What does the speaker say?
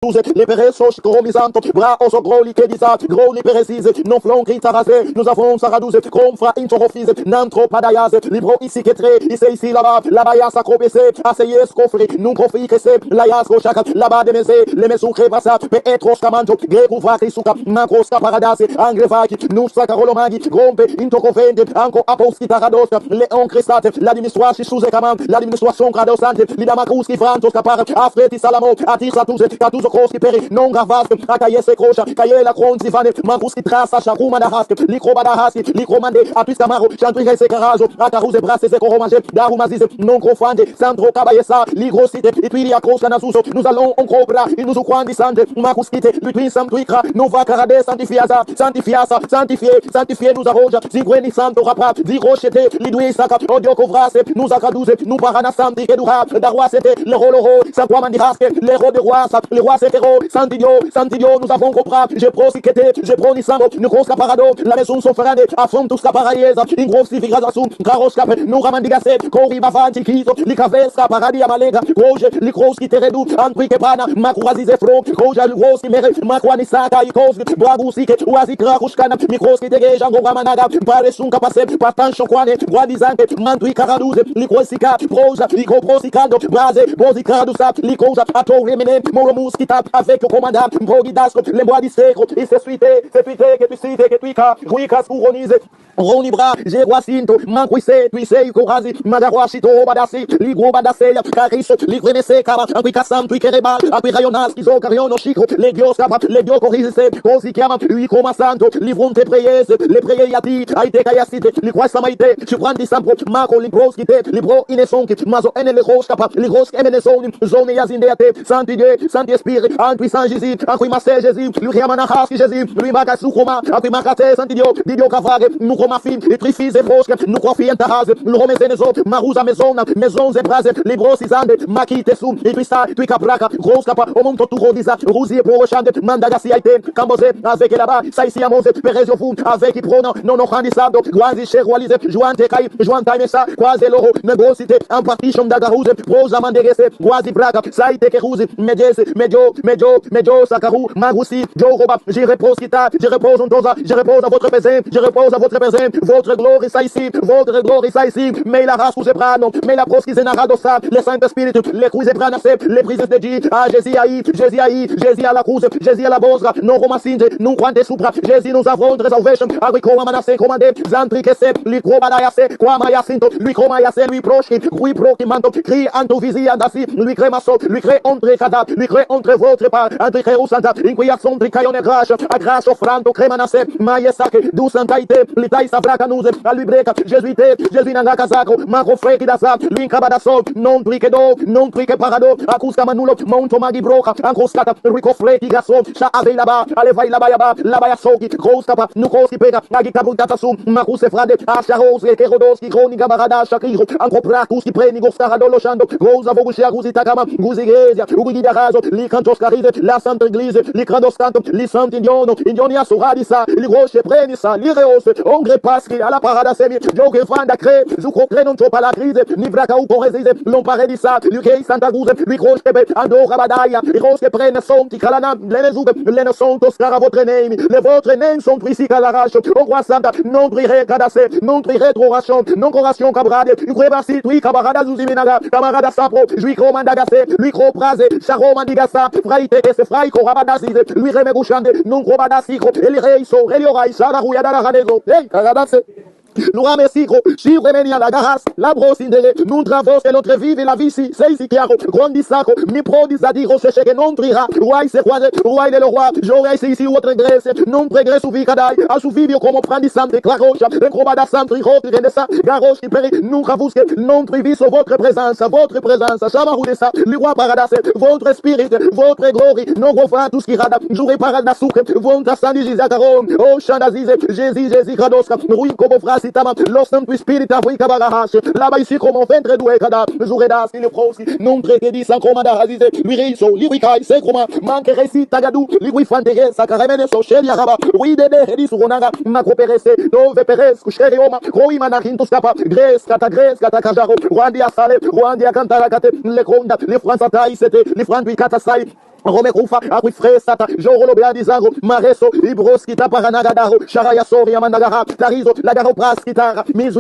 les peresos, gros misanto, bras oso gros li kedisa, gros li peresis, non flon qui tarasé, nous avons saradouze, confra interofis, nantro padayas, libro ici ketré, ici là-bas, là-bas yas acropessé, asseyez scofri, nous confi que c'est, la yas rochaka, là-bas de mesé, les mesous crevassa, pe etros camanto, greco vacri suka, macros caparadas, angrevaki, nous sacarolomagi, grompe, intocovende, anco aposki tarados, les encrestate, l'administration sous camant, l'administration gradosante, l'idamacrous qui frantos capar, afreti salamo, atisa tous, katus Kroski peri, non gravasque, akaye se krocha, kaye la kron zivane, mankuski trasa, shakuma da haske, likroba da haske, likromande, atus kamaro, chantrihe se karazo, akaruze brase se koromage, darumazize, non crofande, sandro kabayesa, ligrosite, itwili akroska nasuso, nous allons en cobra, il nous oukwandi sante, makuskite, lutwin samtuikra, non va karade, santifiasa, santifié, nous arroja, zigweni santo rapa, zirochete, lidui saka, odio kovrase, nous akaduze, nous parana santi, kedura, darwasete, le roloro, sankwamandi haske, les rois de roi, les rois Santidio, nous avons compris, j'ai prosikete, j'ai pronisango, nous gros caparado, la maison sont ferrande, affront tous caparayes, une grosse civilisation, garos cap, nous ramandigase, kori bavanti kito, li caveska, paradi amalega, goje, li gros qui te redout, antri kepana, makurazize fro, goja, li gros qui mere, makwanisaka, ikos, boagusike, oazikra, kushkana, mikros qui dégage, ango ramanaga, paresun capacé, partan chokwane, guadizante, mantui caradouze, li grosika, proja, li gros prosikado, base, bozikadusa, li cosa, ato remene, moromus, avec le commandant, Brogidasco, les bois du secre, il s'est suité, que tu cites, que tu cas, Ruicas couronise, Ronibra, Jéroacinto, Manquise, Tuise, Corazi, Madaroachito, Badassi, Ligro Badasseia, Caricho, Ligrenese, Kaba, Apicassam, Tuikereba, Apirayonas, Kizocariono, Chico, les Dios Kaba, les Dios Corisese, Cosikiama, Uicoma Santo, Livronte Preyes, les Preyati, Aite Kayasite, Liquasamaite, Chuprandi Sampo, Marco, Libros Kite, Libro Inesonki, Mazo N. Le Roche Kapa, Ligros Emenesoni, Zone Yazindeate, Saint-Esprit, Saint Jésus, Ancui Massé Jésus, lui Riamanakas Jésus, lui Magasukoma, Ancui Makate, Saint-Didio, Didio Cavage, nous Romafim, les Trifis et Fosque, nous Crofi Entahaz, nous Romezenezo, Marouza Maison, Maison Zebraz, les Brosisande, Maki Tessou, et Twista, Twikabraka, Gros Capa, Omonto Turodisa, Rousier Porochande, Mandagasi Aite, Cambose, avec là-bas, Saïsi Amose, Perezio Fou, avec Iprono, non Handisado, Guazi Cheroualize, Juante Kai, Juanta Messa, Quazeloro, Negrosité, en partie Chomdagarouze, Rosa Manderese, Guazi Braga, Saïte Kerouze, Medjo, Sakarou, Maroussi, Joe Roba, j'y repose Kita, j'y repose Ontosa, j'y repose à votre pésin, j'y repose à votre pésin, votre gloire est ici, mais la race vous est prano, mais la pros qui s'est naradosa, les saints espíritus, les crues et pranase, les prises de G, ah, Jésus à la cruz, Jésus à la bosra, non romassinde, non quante supra, Jésus nous avons une réservation, agricoma manase, commandé, Zantri que c'est, lui cromanayase, quamayasinto, lui cromayase, lui proche, lui prokimanto, crie anto visi andasi, lui cremasso, lui crée entre cada, lui crée entre votre part, entre creu santa, inquiation tricaione grache, a grache offrando cremanase, maiesac, du santaite, litai sabraca nuse, a lui breca, Jésus nanga casacro, macro freki da sa, lui incabadasso, non trique parado, acusca manulo, monto magi broca, ancoscata, rico freki gasso, sa ave là-bas, allez vai là-bas, là-bas soki, gros capa, nukoski pega, nagi kabutata sum, macuse frade, acharos, kerodoski, cronica barada, chakiro, ancro prakuski preni, goscarado, lochando, gros avogushia, guzitakama, guzigezia, ugida raso, li cantos carize, la santa église, li crandos canto, li santi indionia soradisa, li roche prenisa, li reose, ongre paschi, alla parada semi, joke fanda cre, zucro non tropa la crise, ni braca u corresise, l'on paredisa, lui kei santa guze, lui croche tepe, ando rabadaya, li rose prene sonti kalana, lene zube, lene sontos cara votre name, les votre name sont ici calarache, au roi santa, non trire cadase, non trire trop rachon, non coration cabrade, u crevasi, tui cabarada zuziminaga, camarada sapro, lui cromandagase, lui cro prase, charomandigasa, fraite que se frai corabadasise, lui remeguchande, non crobadasicro, el rei so, reliorai, chararouya da la radezo, hey, caradase. Nous remercions, chiffre menia la garas, la brosse indélé, nous travaux que notre vie et la vie ici, c'est ici qui a grandissacro, mi prodisatiro, c'est que non trira, roi c'est croisé, roi est le roi, j'aurais ici votre grèce, non prégresse ou vicadaï, à souvivio comme prendissante, claroche, un crobada santri, rotre, renessa, garoche qui périt, nous ravusque, non trivis votre présence, chamarou de ça, le roi paradas, votre spirit, votre gloire, non refrain, tout ce qui rada, j'aurais parada souk, votre sandi gisacaro, oh chandazize, Jésus, gradoska, ruin comme frasi, Los Santo Espírito Africa Bagahash, là-bas ici comme on fait très doué, Kada, Jouredas, il est prosi, non traité dit sans comanda razise, lui riso, lui wikai, c'est comment, manque récit, tagadou, lui fantere, sakaremene, so chel yaraba, oui dede, hedi suronaga, macro perese, dove peres, couchere oma, kroi manakintos kapa, gres, kata kajaro, Rwandia sale, Rwandia kantarakate, les kronda, les fransataï, c'était, les franduis katasai, Rome Kufa, Aquifresata, Jorolo Beadizango, Mareso, Ibroskita Paranagadaro, Sharaya Soria Mandagara, Tarizo, Lagaro Praskitara, Mizu.